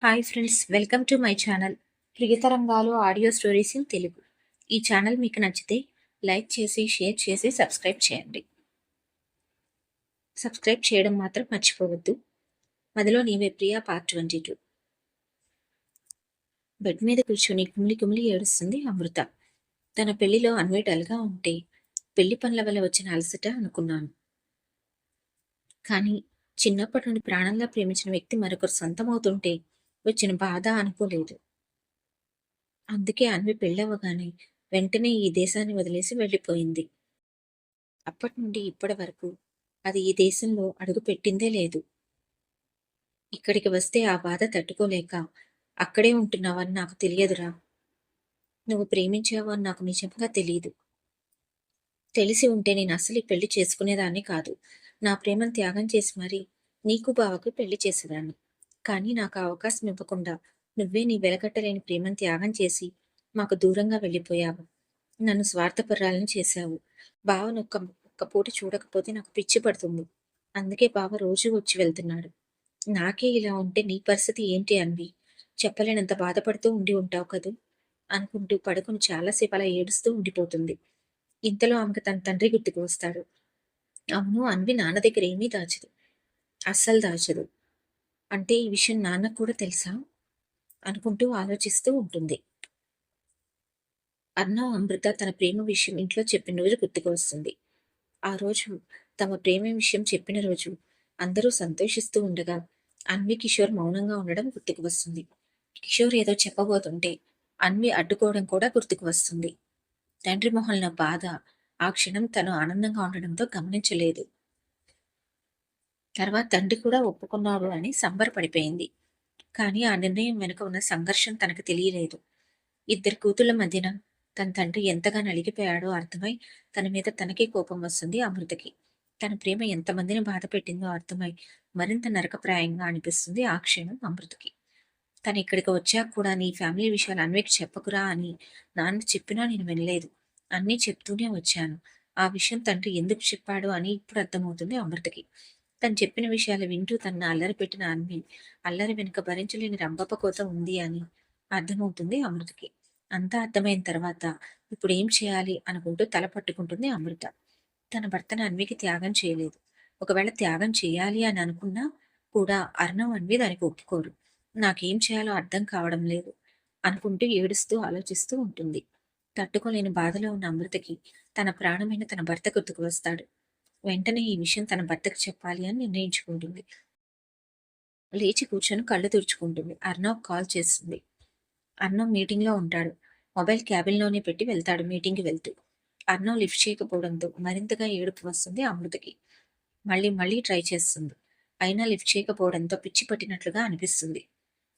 Hi friends, welcome to my channel Priyatarangalu audio stories in Telugu. ఈ channel మీకు నచ్చితే like చేసి, షేర్ చేసి, సబ్స్క్రైబ్ చేయండి. సబ్స్క్రైబ్ చేయడం మాత్రం మర్చిపోవద్దు. మదిలో నీవే ప్రియా పార్ట్ 22. బెడ్ మీద కూర్చొని కుమిలి కుమిలి ఏడుస్తుంది అమృత. తన పెళ్లిలో అన్వీ డల్గా ఉంటే పెళ్లి పనుల వల్ల వచ్చిన అలసట అనుకున్నాను. కానీ చిన్నప్పటి నుండి ప్రాణంగా ప్రేమించిన వ్యక్తి మరొకరు సొంతమవుతుంటే వచ్చిన బాధ అనుకోలేదు. అందుకే అన్వి పెళ్ళవ్వగానే వెంటనే ఈ దేశాన్ని వదిలేసి వెళ్ళిపోయింది. అప్పటి నుండి ఇప్పటి వరకు అది ఈ దేశంలో అడుగు పెట్టిందే లేదు. ఇక్కడికి వస్తే ఆ బాధ తట్టుకోలేక అక్కడే ఉంటున్నావని నాకు తెలియదురా. నువ్వు ప్రేమించావు అని నాకు నిజంగా తెలియదు. తెలిసి ఉంటే నేను అసలు ఈ పెళ్లి చేసుకునేదాన్ని కాదు. నా ప్రేమను త్యాగం చేసి మరీ నీకు బావకు పెళ్లి చేసేదాన్ని. కానీ నాకు ఆ అవకాశం ఇవ్వకుండా నువ్వే నీ వెలకట్టలేని ప్రేమను త్యాగం చేసి మాకు దూరంగా వెళ్ళిపోయావు. నన్ను స్వార్థపరాలని చేశావు. బావను ఒక్క పూట చూడకపోతే నాకు పిచ్చి పడుతుంది. అందుకే బావ రోజూ వచ్చి వెళ్తున్నాడు. నాకే ఇలా ఉంటే నీ పరిస్థితి ఏంటి అన్వి? చెప్పలేనంత బాధపడుతూ ఉండి ఉంటావు కదూ అనుకుంటూ పడుకుని చాలాసేపు అలా ఏడుస్తూ ఉండిపోతుంది. ఇంతలో ఆమెకు తన తండ్రి గుర్తుకు వస్తాడు. అవును, అన్వి నాన్న దగ్గర ఏమీ దాచదు. అస్సలు దాచదు. అంటే ఈ విషయం నాన్నకు కూడా తెలుసా అనుకుంటూ ఆలోచిస్తూ ఉంటుంది. అర్ణవ్ అమృత తన ప్రేమ విషయం ఇంట్లో చెప్పిన రోజు గుర్తుకు వస్తుంది. ఆ రోజు తమ ప్రేమ విషయం చెప్పిన రోజు అందరూ సంతోషిస్తూ ఉండగా అన్వి కిషోర్ మౌనంగా ఉండడం గుర్తుకు వస్తుంది. కిషోర్ ఏదో చెప్పబోతుంటే అన్వి అడ్డుకోవడం కూడా గుర్తుకు వస్తుంది. తండ్రి మొహంలో బాధ ఆ క్షణం తను ఆనందంగా ఉండడంతో గమనించలేదు. తర్వాత తండ్రి కూడా ఒప్పుకున్నాడు అని సంబరపడిపోయింది. కానీ ఆ నిర్ణయం వెనుక ఉన్న సంఘర్షణ తనకు తెలియలేదు. ఇద్దరు కూతుళ్ల మధ్యన తన తండ్రి ఎంతగా నలిగిపోయాడో అర్థమై తన మీద తనకే కోపం వస్తుంది అమృతకి. తన ప్రేమ ఎంతమందిని బాధ పెట్టిందో అర్థమై మరింత నరకప్రాయంగా అనిపిస్తుంది ఆ క్షణం అమృతకి. తను ఇక్కడికి వచ్చాక కూడా నీ ఫ్యామిలీ విషయాలు అన్వేకి చెప్పకురా అని నాన్న చెప్పినా నేను వినలేదు. అన్నీ చెప్తూనే వచ్చాను. ఆ విషయం తండ్రి ఎందుకు చెప్పాడు అని ఇప్పుడు అర్థమవుతుంది అమృతకి. తను చెప్పిన విషయాలు వింటూ తనను అల్లరి పెట్టిన అన్వి అల్లరి వెనుక భరించలేని రంభప కోత ఉంది అని అర్థమవుతుంది అమృతకి. అంతా అర్థమైన తర్వాత ఇప్పుడు ఏం చేయాలి అనుకుంటూ తల పట్టుకుంటుంది అమృత. తన భర్తను అన్వికి త్యాగం చేయలేదు. ఒకవేళ త్యాగం చేయాలి అని అనుకున్నా కూడా అర్ణవ్ అన్వి దానికి ఒప్పుకోరు. నాకేం చేయాలో అర్థం కావడం లేదు అనుకుంటూ ఏడుస్తూ ఆలోచిస్తూ ఉంటుంది. తట్టుకోలేని బాధలో ఉన్న అమృతకి తన ప్రాణమైన తన భర్త గుర్తుకు వస్తాడు. వెంటనే ఈ విషయం తన భర్తకు చెప్పాలి అని నిర్ణయించుకుంటుంది. లేచి కూర్చొని కళ్ళు తుడుచుకుంటుంది. అర్ణవ్ కాల్ చేస్తుంది. అర్ణవ్ మీటింగ్లో ఉంటాడు. మొబైల్ క్యాబిన్లోనే పెట్టి వెళ్తాడు మీటింగ్కి వెళ్తూ. అర్ణవ్ లిఫ్ట్ చేయకపోవడంతో మరింతగా ఏడుపు వస్తుంది అమృతకి. మళ్ళీ మళ్ళీ ట్రై చేస్తుంది. అయినా లిఫ్ట్ చేయకపోవడంతో పిచ్చి పట్టినట్లుగా అనిపిస్తుంది.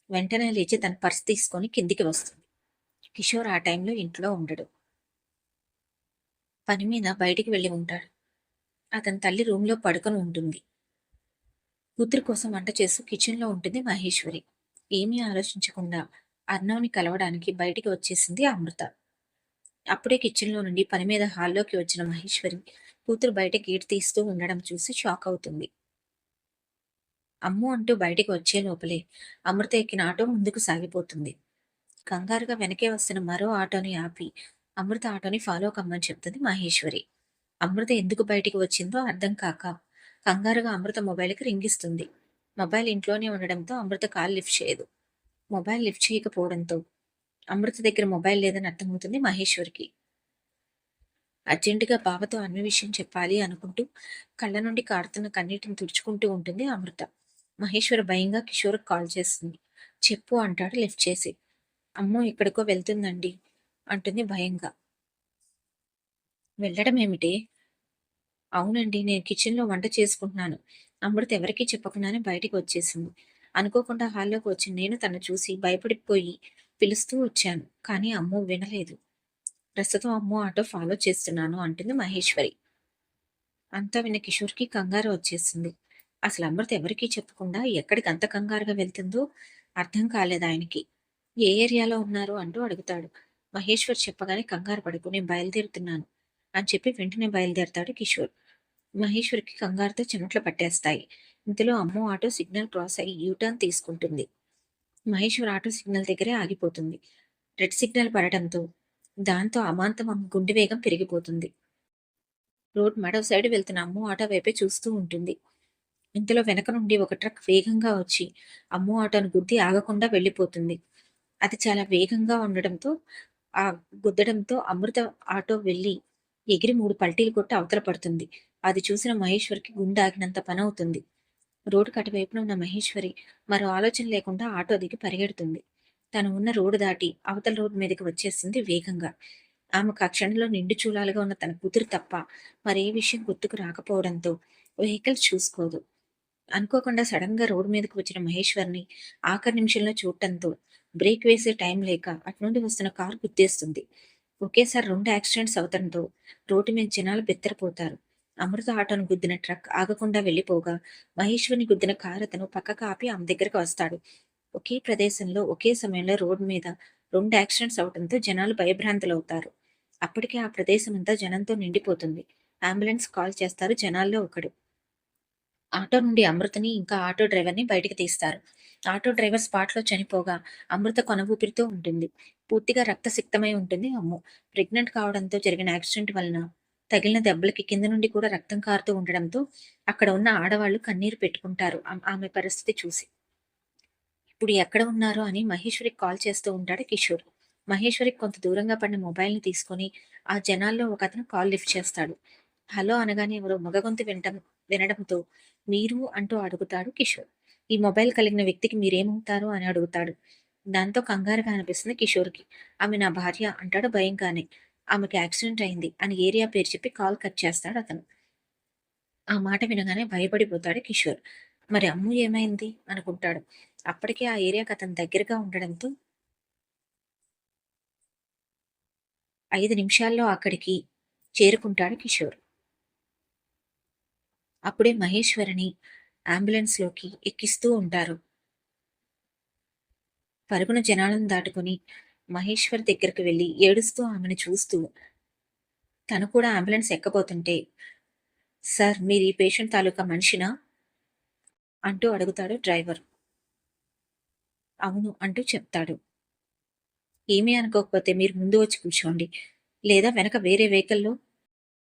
వెంటనే లేచి తన పర్స్ తీసుకొని కిందికి వస్తుంది. కిషోర్ ఆ టైంలో ఇంట్లో ఉండడు. పని మీద బయటికి వెళ్ళి ఉంటాడు. అతని తల్లి రూమ్లో పడుకొని ఉంటుంది. కూతురు కోసం వంట చేస్తూ కిచెన్లో ఉంటుంది మహేశ్వరి. ఏమీ ఆలోచించకుండా అర్ణవ్ని కలవడానికి బయటికి వచ్చేసింది అమృత. అప్పుడే కిచెన్లో నుండి పని మీద హాల్లోకి వచ్చిన మహేశ్వరి కూతురు బయట గేట్ తీస్తూ ఉండడం చూసి షాక్ అవుతుంది. అమ్ము అంటూ బయటికి వచ్చే లోపలే అమృత ఎక్కిన ఆటో ముందుకు సాగిపోతుంది. కంగారుగా వెనకే వస్తున్న మరో ఆటోని ఆపి అమృత ఆటోని ఫాలో కమ్మని చెప్తుంది మహేశ్వరి. అమృత ఎందుకు బయటికి వచ్చిందో అర్థం కాక కంగారుగా అమృత మొబైల్కి రింగిస్తుంది. మొబైల్ ఇంట్లోనే ఉండడంతో అమృత కాల్ లిఫ్ట్ చేయదు. మొబైల్ లిఫ్ట్ చేయకపోవడంతో అమృత దగ్గర మొబైల్ లేదని అర్థమవుతుంది మహేశ్వరికి. అర్జెంటుగా బావతో అన్ని విషయం చెప్పాలి అనుకుంటూ కళ్ళ నుండి కారుతున్న కన్నీటిని తుడుచుకుంటూ ఉంటుంది అమృత. మహేశ్వర భయంగా కిషోర్కి కాల్ చేస్తుంది. చెప్పు అంటాడు లిఫ్ట్ చేసి. అమ్మో ఎక్కడికో వెళ్తుందండి అంటుంది భయంగా. వెళ్ళడం ఏమిటి? అవునండి, నేను కిచెన్లో వంట చేసుకుంటున్నాను. అమృత ఎవరికీ చెప్పకుండానే బయటికి వచ్చేసింది. అనుకోకుండా హాల్లోకి వచ్చి నేను తను చూసి భయపడిపోయి పిలుస్తూ వచ్చాను. కానీ అమ్మో వినలేదు. ప్రస్తుతం అమ్మో ఆటో ఫాలో చేస్తున్నాను అంటుంది మహేశ్వరి. అంతా విన్న కిషోర్కి కంగారు వచ్చేసింది. అసలు అమృత ఎవరికీ చెప్పకుండా ఎక్కడికి అంత కంగారుగా వెళ్తుందో అర్థం కాలేదు ఆయనకి. ఏ ఏరియాలో ఉన్నారు అంటూ అడుగుతాడు. మహేశ్వర్ చెప్పగానే కంగారు పడుకు నేను బయలుదేరుతున్నాను అని చెప్పి వెంటనే బయలుదేరతాడు కిషోర్. మహేశ్వరికి కంగారుతో చెమట్లు పట్టేస్తాయి. ఇంతలో అమ్మో ఆటో సిగ్నల్ క్రాస్ అయ్యి యూటర్న్ తీసుకుంటుంది. మహేశ్వర్ ఆటో సిగ్నల్ దగ్గరే ఆగిపోతుంది. రెడ్ సిగ్నల్ పడటంతో దాంతో అమాంతం ఆమె గుండె వేగం పెరిగిపోతుంది. రోడ్ మరో సైడ్ వెళ్తున్న అమ్ము ఆటో వైపే చూస్తూ ఉంటుంది. ఇంతలో వెనక నుండి ఒక ట్రక్ వేగంగా వచ్చి అమ్ము ఆటోను గుద్ది ఆగకుండా వెళ్ళిపోతుంది. అది చాలా వేగంగా ఉండడంతో ఆ గుద్దడంతో అమృత ఆటో వెళ్ళి ఎగిరి 3 పల్టీలు కొట్టి అవతల పడుతుంది. అది చూసిన మహేశ్వర్‌కి గుండె ఆగినంత పనవుతుంది. రోడ్డుకి అటువైపున ఉన్న మహేశ్వరి మరో ఆలోచన లేకుండా ఆటో దిగి పరిగెడుతుంది. తను ఉన్న రోడ్డు దాటి అవతల రోడ్డు మీదకి వచ్చేసింది వేగంగా. ఆమెకు ఆ క్షణంలో నిండు చూలాలుగా ఉన్న తన కూతురు తప్ప మరే విషయం గుర్తుకు రాకపోవడంతో వెహికల్ చూసుకోదు. అనుకోకుండా సడన్‌గా రోడ్డు మీదకి వచ్చిన మహేశ్వర్‌ని ఆఖరి నిమిషంలో చూడటంతో బ్రేక్ వేసే టైం లేక అటునుండి వస్తున్న కారు గుద్దేస్తుంది. ఒకేసారి 2 యాక్సిడెంట్స్ అవడంతో రోడ్డు మీద జనాలు బిత్తరపోతారు. అమృత ఆటోను గుద్దిన ట్రక్ ఆగకుండా వెళ్ళిపోగా, మహేశ్వర్‌ని గుద్దిన కారతను పక్కకు ఆపి ఆమె దగ్గరకు వస్తాడు. ఒకే ప్రదేశంలో, ఒకే సమయంలో రోడ్డు మీద 2 యాక్సిడెంట్స్ అవడంతో జనాలు భయభ్రాంతులవుతారు. అప్పటికే ఆ ప్రదేశమంతా జనంతో నిండిపోతుంది. అంబులెన్స్ కాల్ చేస్తారు జనాల్లో ఒకడు. ఆటో నుండి అమృతని ఇంకా ఆటో డ్రైవర్‌ని బయటికి తీస్తారు. ఆటో డ్రైవర్ స్పాట్‌లో చనిపోగా, అమృత కొన ఊపిరితో ఉంటుంది. పూర్తిగా రక్తసిక్తమై ఉంటుంది అమ్ము. ప్రెగ్నెంట్ కావడంతో జరిగిన యాక్సిడెంట్ వలన తగిలిన దెబ్బలకి కింద నుండి కూడా రక్తం కారుతూ ఉండడంతో అక్కడ ఉన్న ఆడవాళ్లు కన్నీరు పెట్టుకుంటారు ఆమె పరిస్థితి చూసి. ఇప్పుడు ఎక్కడ ఉన్నారో అని మహేశ్వరికి కాల్ చేస్తూ ఉంటాడు కిషోర్. మహేశ్వరికి కొంత దూరంగా పడిన మొబైల్‌ని తీసుకొని ఆ జనాల్లో ఒకతను కాల్ లిఫ్ట్ చేస్తాడు. హలో అనగానే ఎవరో మగ గొంతు వినడంతో మీరు అంటూ అడుగుతాడు కిషోర్. ఈ మొబైల్ కలిగిన వ్యక్తికి మీరేమవుతారు అని అడుగుతాడు. దాంతో కంగారుగా అనిపిస్తుంది కిషోర్‌కి. ఆమె నా భార్య అంటాడు భయంగానే. ఆమెకి యాక్సిడెంట్ అయింది అని ఏరియా పేరు చెప్పి కాల్ కట్ చేస్తాడు అతను. ఆ మాట వినగానే భయపడిపోతాడు కిషోర్. మరి అమ్ము ఏమైంది అనుకుంటాడు. అప్పటికే ఆ ఏరియాకి అతను దగ్గరగా ఉండడంతో 5 నిమిషాల్లో అక్కడికి చేరుకుంటాడు కిషోర్. అప్పుడే మహేశ్వరిని అంబులెన్స్‌లోకి ఎక్కిస్తూ ఉంటారు. పరుగున జనాలను దాటుకొని మహేశ్వరి దగ్గరికి వెళ్లి ఏడుస్తూ ఆమెను చూస్తూ తను కూడా అంబులెన్స్ ఎక్కబోతుంటే, "సార్ మీరు ఈ పేషెంట్ తాలూకా మనిషినా?" అంటూ అడుగుతాడు డ్రైవర్. "అవును" అంటూ చెప్తాడు. "ఏమీ అనుకోకపోతే మీరు ముందు వచ్చి కూర్చోండి. లేదా వెనక వేరే వెహికల్‌లో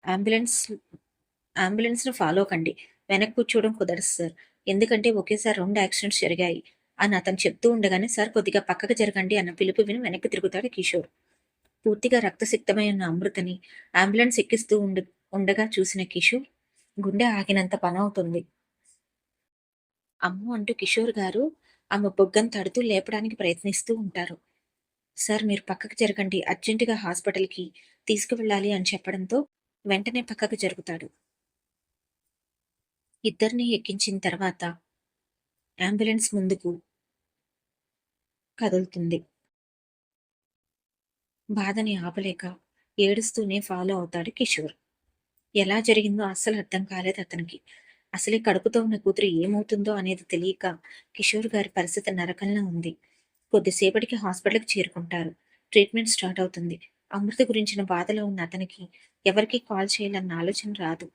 అంబులెన్స్ అంబులెన్స్‌ను ఫాలో కండి. వెనక్కి కూర్చోవడం కుదరదు సార్. ఎందుకంటే ఒకేసారి 2 యాక్సిడెంట్స్ జరిగాయి" అని అతను చెప్తూ ఉండగానే, "సార్ కొద్దిగా పక్కకు జరగండి" అన్న పిలుపు విని వెనక్కి తిరుగుతాడు కిషోర్. పూర్తిగా రక్తసిక్తమై ఉన్న అమృతని అంబులెన్స్ ఎక్కిస్తూ ఉండగా చూసిన కిషోర్ గుండె ఆగినంత పనవుతుంది. అమ్మో అంటూ కిషోర్ గారు ఆమె బొగ్గను తడుతూ లేపడానికి ప్రయత్నిస్తూ ఉంటారు. సార్ మీరు పక్కకు జరగండి అర్జెంటుగా హాస్పిటల్‌కి తీసుకువెళ్ళాలి అని చెప్పడంతో వెంటనే పక్కకు జరుగుతాడు. ఇద్దరిని ఎక్కించిన తర్వాత అంబులెన్స్ ముందుకు కదులుతుంది. బాధని ఆపలేక ఏడుస్తూనే ఫాలో అవుతాడు కిషోర్. ఎలా జరిగిందో అస్సలు అర్థం కాలేదు అతనికి. అసలే కడుపుతో ఉన్న కూతురు ఏమవుతుందో అనేది తెలియక కిషోర్ గారి పరిస్థితి నరకంలా ఉంది. కొద్దిసేపటికి హాస్పిటల్‌కి చేరుకుంటారు. ట్రీట్మెంట్ స్టార్ట్ అవుతుంది. అమృత గురించిన బాధలో ఉన్న అతనికి ఎవరికీ కాల్ చేయాలన్న ఆలోచన రాదు.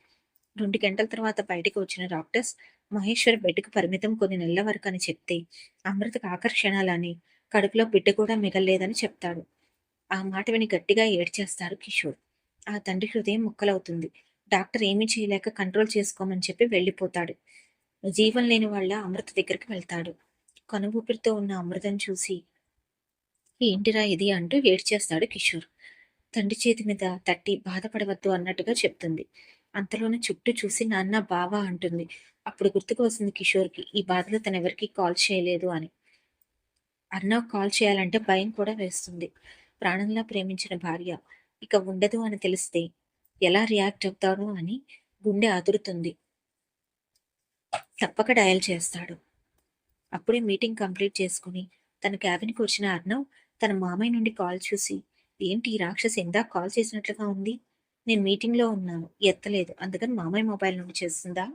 2 గంటల తర్వాత బయటికి వచ్చిన డాక్టర్స్ మహేశ్వర్ బెడ్‌కి పరిమితం కొన్ని నెలల వరకని చెప్తే, అమృతకు ఆఖరి కడుపులో బిడ్డ కూడా మిగల్లేదని చెప్తాడు. ఆ మాట విని గట్టిగా ఏడ్చేస్తాడు కిషోర్. ఆ తండ్రి హృదయం ముక్కలవుతుంది. డాక్టర్ ఏమీ చేయలేక కంట్రోల్ చేసుకోమని చెప్పి వెళ్ళిపోతాడు. జీవం లేని వాళ్ళ అమృత దగ్గరికి వెళ్తాడు. కనుఊపిరితో ఉన్న అమృతను చూసి, ఏంటిరా ఇది అంటూ ఏడ్చేస్తాడు కిషోర్. తండ్రి చేతి మీద తట్టి బాధపడవద్దు అన్నట్టుగా చెప్తుంది. అంతలోనే చుట్టూ చూసి నాన్న బావా అంటుంది. అప్పుడు గుర్తుకు వస్తుంది కిషోర్‌కి ఈ బాధలో తనెవరికీ కాల్ చేయలేదు అని. అర్నవ్ కాల్ చేయాలంటే భయం కూడా వేస్తుంది. ప్రాణంలా ప్రేమించిన భార్య ఇక ఉండదు అని తెలిస్తే ఎలా రియాక్ట్ అవుతాడో అని గుండె అదురుతుంది. తప్పక డయల్ చేస్తాడు. అప్పుడే మీటింగ్ కంప్లీట్ చేసుకుని తన క్యాబిన్‌కి వచ్చిన అర్నవ్ తన మామయ్య నుండి కాల్ చూసి, "ఏంటి ఈ రాక్షసి ఇందాక కాల్ చేసినట్లుగా ఉంది? నేను మీటింగ్‌లో ఉన్నాను. ఎత్తలేదు. అందుకని మామయ్య మొబైల్ నుండి చేస్తుందా?"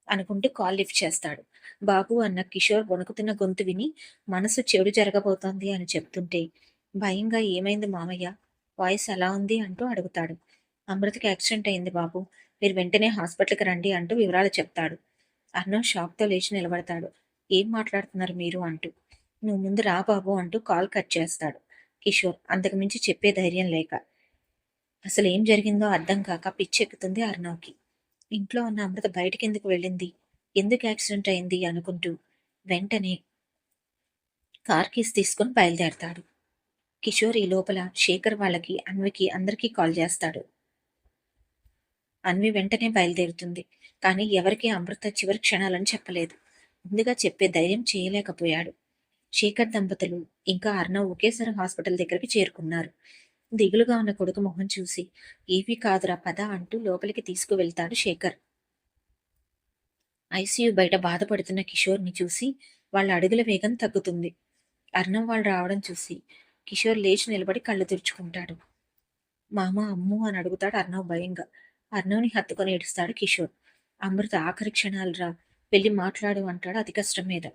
అనుకుంటూ కాల్ లిఫ్ట్ చేస్తాడు. "బాబు" అన్న కిషోర్ వణుకుతున్న గొంతు విని మనసు చెడు జరగబోతోంది అని చెప్తుంటే, భయంగా "ఏమైంది మామయ్య? వాయిస్ ఎలా ఉంది?" అంటూ అడుగుతాడు. "అమృతకి యాక్సిడెంట్ అయింది బాబు. మీరు వెంటనే హాస్పిటల్‌కి రండి" అంటూ వివరాలు చెప్తాడు. అర్నవ్ షాక్‌తో లేచి నిలబడతాడు. "ఏం మాట్లాడుతున్నారు మీరు?" అంటూ. నువ్వు ముందు రా బాబు అంటూ కాల్ కట్ చేస్తాడు కిషోర్. అంతకుమించి చెప్పే ధైర్యం లేక. అసలు ఏం జరిగిందో అర్థం కాక పిచ్చెక్కుతుంది అర్ణవ్‌కి. ఇంట్లో ఉన్న అమృత బయటికెందుకు వెళ్ళింది? ఎందుకు యాక్సిడెంట్ అయింది? అనుకుంటూ వెంటనే కార్ కీస్ తీసుకొని బయలుదేరతాడు. కిషోర్ ఈ లోపల శేఖర్ వాళ్ళకి, అన్వికి అందరికీ కాల్ చేస్తాడు. అన్వి వెంటనే బయలుదేరుతుంది. కానీ ఎవరికీ అమృత చివరి క్షణాలని చెప్పలేదు. ముందుగా చెప్పే ధైర్యం చేయలేకపోయాడు. శేఖర్ దంపతులు ఇంకా అర్ణవ్ ఒకేసారి హాస్పిటల్ దగ్గరికి చేరుకున్నారు. దిగులుగా ఉన్న కొడుకు మొహం చూసి ఏమీ కాదురా పద అంటూ లోపలికి తీసుకువెళ్తాడు శేఖర్. ఐసీయూ బయట బాధపడుతున్న కిషోర్ని చూసి వాళ్ళ అడుగుల వేగం తగ్గుతుంది. అర్ణవ్ వాళ్ళు రావడం చూసి కిషోర్ లేచి నిలబడి కళ్ళు తుడుచుకుంటాడు. మామ అమ్ము అని అడుగుతాడు అర్ణవ్ భయంగా. అర్ణవ్ని హత్తుకొని ఏడుస్తాడు కిషోర్. అమృత ఆఖరి క్షణాలురా, వెళ్ళి మాట్లాడు అంటాడు అతి కష్టం మీద.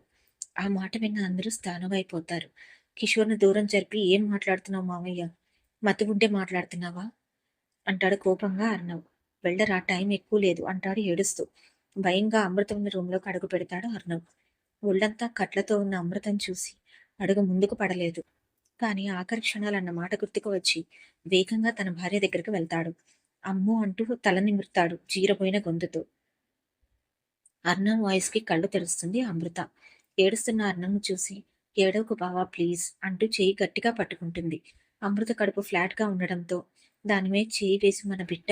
ఆ మాట విన్న అందరూ స్థానమైపోతారు. కిషోర్ని దూరం జరిపి ఏం మాట్లాడుతున్నావు మామయ్య? మతి ఉంటే మాట్లాడుతున్నావా అంటాడు కోపంగా అర్ణవ్. వెళ్ళరా, టైం ఎక్కువ లేదు అంటాడు ఏడుస్తూ. భయంగా అమృత ఉన్న రూంలోకి అడుగు పెడతాడు అర్ణవ్. ఒళ్ళంతా కట్లతో ఉన్న అమృతం చూసి అడుగు ముందుకు పడలేదు. కానీ ఆఖరి క్షణాలన్న మాట గుర్తుకు వచ్చి వేగంగా తన భార్య దగ్గరికి వెళ్తాడు. అమ్మో అంటూ తల నిమురుతాడు జీరబోయిన గొంతుతో. అర్ణవ్ వాయిస్ కి కళ్ళు తెరుస్తుంది అమృత. ఏడుస్తున్న అర్ణవ్ను చూసి ఏడవకు బావా ప్లీజ్ అంటూ చేయి గట్టిగా పట్టుకుంటుంది. అమృత కడుపు ఫ్లాట్ గా ఉండడంతో దాని మీద చేయి వేసి మన బిడ్డ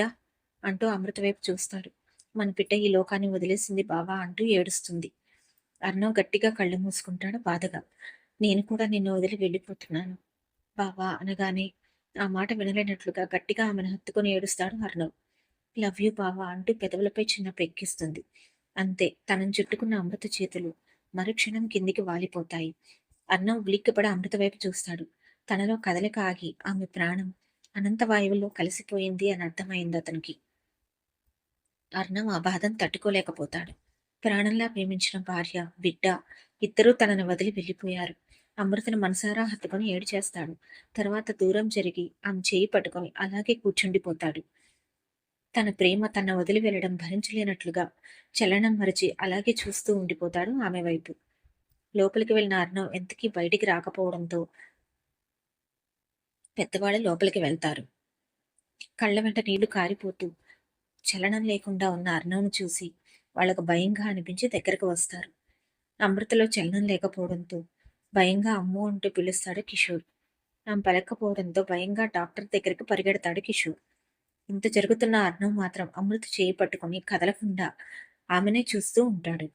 అంటూ అమృత వైపు చూస్తాడు. మన బిడ్డ ఈ లోకాన్ని వదిలేసింది బావా అంటూ ఏడుస్తుంది. అర్ణవ్ గట్టిగా కళ్ళు మూసుకుంటాడు బాధగా. నేను కూడా నిన్ను వదిలి వెళ్ళిపోతున్నాను బావా అనగానే ఆ మాట వినలేనట్లుగా గట్టిగా ఆమెను హత్తుకొని ఏడుస్తాడు అర్ణవ్. లవ్ యూ బావా అంటూ పెదవులపై చిన్న పెక్కిస్తుంది. అంతే, తనను చుట్టుకున్న అమృత చేతులు మరుక్షణం కిందికి వాలిపోతాయి. అర్ణవ్ ఉలిక్కిపడి అమృత వైపు చూస్తాడు. తనలో కదలిక ఆగి ఆమె ప్రాణం అనంత వాయువుల్లో కలిసిపోయింది అని అర్థమైంది అతనికి. అర్ణవ్ ఆ బాధను తట్టుకోలేకపోతాడు. ప్రాణంలా ప్రేమించిన భార్య, బిడ్డ ఇద్దరూ తనను వదిలి వెళ్ళిపోయారు. అమృతను మనసారా హత్తుకొని ఏడ్చేస్తాడు. తర్వాత దూరం జరిగి ఆమె చేయి పట్టుకొని అలాగే కూర్చుండిపోతాడు. తన ప్రేమ తన వదిలి వెళ్ళడం భరించలేనట్లుగా చలనం మరిచి అలాగే చూస్తూ ఉండిపోతాడు ఆమె వైపు. లోపలికి వెళ్ళిన అర్ణవ్ ఎంతకీ బయటికి రాకపోవడంతో పెద్దవాళ్ళు లోపలికి వెళ్తారు. కళ్ళ వెంట నీళ్లు కారిపోతూ చలనం లేకుండా ఉన్న అర్ణవ్ను చూసి వాళ్లకు భయంగా అనిపించి దగ్గరకు వస్తారు. అమృతలో చలనం లేకపోవడంతో భయంగా అమ్మో అంటూ పిలుస్తాడు కిషోర్. ఆమె పలకపోవడంతో భయంగా డాక్టర్ దగ్గరికి పరిగెడతాడు కిషోర్. ఇంత జరుగుతున్న అర్ణవ్ మాత్రం అమృత చేయి పట్టుకుని కదలకుండా ఆమెనే చూస్తూ ఉంటాడు.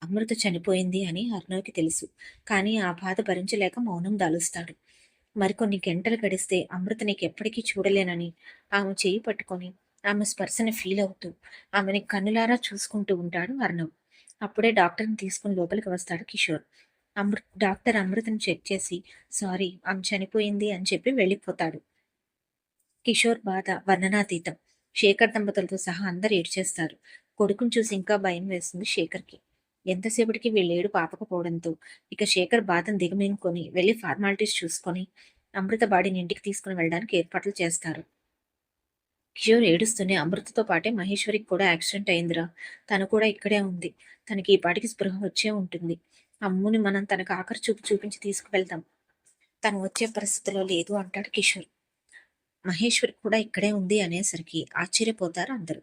అమృత చనిపోయింది అని అర్ణవ్కి తెలుసు. కానీ ఆ బాధ భరించలేక మౌనం దాలుస్తాడు. మరికొన్ని గంటలు గడిస్తే అమృత నీకు ఎప్పటికీ చూడలేనని ఆమె చేయి పట్టుకొని ఆమె స్పర్శని ఫీల్ అవుతూ ఆమెని కన్నులారా చూసుకుంటూ ఉంటాడు అర్ణవ్. అప్పుడే డాక్టర్ని తీసుకుని లోపలికి వస్తాడు కిషోర్. డాక్టర్ అమృతని చెక్ చేసి సారీ ఆమె చనిపోయింది అని చెప్పి వెళ్ళిపోతాడు. కిషోర్ బాధ వర్ణనాతీతం. శేఖర్ దంపతులతో సహా అందరు ఏడ్చేస్తారు. కొడుకుని చూసి ఇంకా భయం వేస్తుంది శేఖర్కి. ఎంతసేపటికి వీళ్ళేడు పాపకపోవడంతో ఇక శేఖర్ బాధను దిగమింగుకొని వెళ్లి ఫార్మాలిటీస్ చూసుకొని అమృత బాడీని ఇంటికి తీసుకుని వెళ్ళడానికి ఏర్పాట్లు చేస్తారు. కిషోర్ ఏడుస్తూనే అమృతతో పాటే మహేశ్వరికి కూడా యాక్సిడెంట్ అయిందిరా, తను కూడా ఇక్కడే ఉంది, తనకి ఈ పాటికి స్పృహ వచ్చే ఉంటుంది, అమ్ముని మనం తనకు ఆఖరి చూపు చూపించి తీసుకువెళ్తాం, తను వచ్చే పరిస్థితిలో లేదు అంటాడు కిషోర్. మహేశ్వరి కూడా ఇక్కడే ఉంది అనేసరికి ఆశ్చర్యపోతారు అందరూ.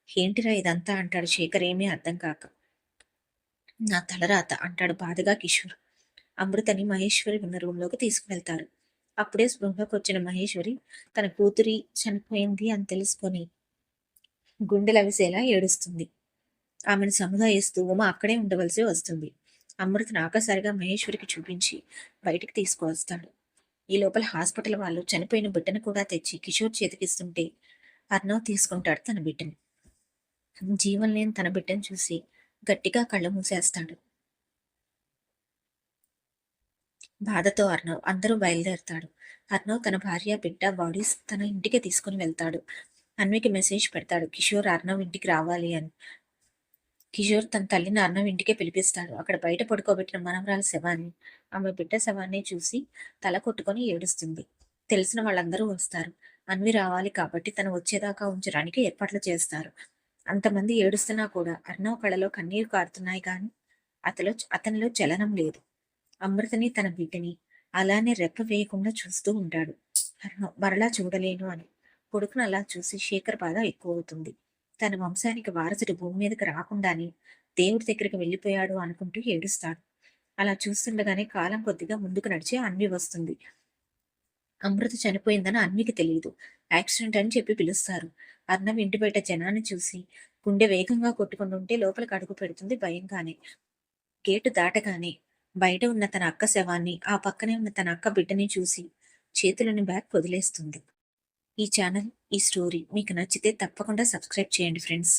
ఏంటిరా ఇదంతా అంటాడు శేఖర్ ఏమీ అర్థం కాక. నా తలరాత అంటాడు బాధగా కిషోర్. అమృతని మహేశ్వరి ఉన్న రూంలోకి తీసుకువెళ్తారు. అప్పుడే స్పృహలోకి వచ్చిన మహేశ్వరి తన కూతురి చనిపోయింది అని తెలుసుకొని గుండెలవిసేలా ఏడుస్తుంది. ఆమెను సముదాయిస్తూ ఉమ అక్కడే ఉండవలసి వస్తుంది. అమృతను ఆకసారిగా మహేశ్వరికి చూపించి బయటికి తీసుకువస్తాడు. ఈ లోపల హాస్పిటల్ వాళ్ళు చనిపోయిన బిడ్డను కూడా తెచ్చి కిషోర్ చేతికిస్తుంటే అర్ణవ్ తీసుకుంటాడు తన బిడ్డని. జీవం లేని తన బిడ్డను చూసి గట్టిగా కళ్ళు మూసేస్తాడు. బాధతో అర్ణవ్ అందరూ బయలుదేరతాడు. అర్ణవ్ తన భార్య బిడ్డ బాడీస్ తన ఇంటికి తీసుకుని వెళ్తాడు. అన్వికి మెసేజ్ పెడతాడు కిషోర్ అర్ణవ్ ఇంటికి రావాలి అని. కిషోర్ తన తల్లిని అర్ణవ్ ఇంటికే పిలిపిస్తాడు. అక్కడ బయట పడుకోబెట్టిన మనవరాల శవాన్ని, ఆమె బిడ్డ శవాన్ని చూసి తల కొట్టుకొని ఏడుస్తుంది. తెలిసిన వాళ్ళందరూ వస్తారు. అన్వి రావాలి కాబట్టి తను వచ్చేదాకా ఉంచడానికి ఏర్పాట్లు చేస్తారు. అంతమంది ఏడుస్తున్నా కూడా అర్ణవ్ కళ్ళలో కన్నీరు కారుతున్నాయి కానీ అతనిలో చలనం లేదు. అమృతని తన బిడ్డని అలానే రెప్ప వేయకుండా చూస్తూ ఉంటాడు. మరలా చూడలేను అని. కొడుకును అలా చూసి శేఖర్ బాధ ఎక్కువవుతుంది. తన వంశానికి వారసుడు భూమి మీదకి రాకుండానే దేవుడి దగ్గరికి వెళ్ళిపోయాడు అనుకుంటూ ఏడుస్తాడు. అలా చూస్తుండగానే కాలం కొద్దిగా ముందుకు నడిచి అన్వి వస్తుంది. అమృత చనిపోయిందని అన్వికి తెలియదు. యాక్సిడెంట్ అని చెప్పి పిలుస్తారు. అర్ణవ్ ఇంటి బయట జనాన్ని చూసి గుండె వేగంగా కొట్టుకుంటుంటే లోపలికి అడుగు పెడుతుంది భయంగానే. గేటు దాటగానే బయట ఉన్న తన అక్క శవాన్ని, ఆ పక్కనే ఉన్న తన అక్క బిడ్డని చూసి చేతులని బ్యాగ్ వదిలేస్తుంది. ఈ ఛానల్, ఈ స్టోరీ మీకు నచ్చితే తప్పకుండా సబ్స్క్రైబ్ చేయండి ఫ్రెండ్స్.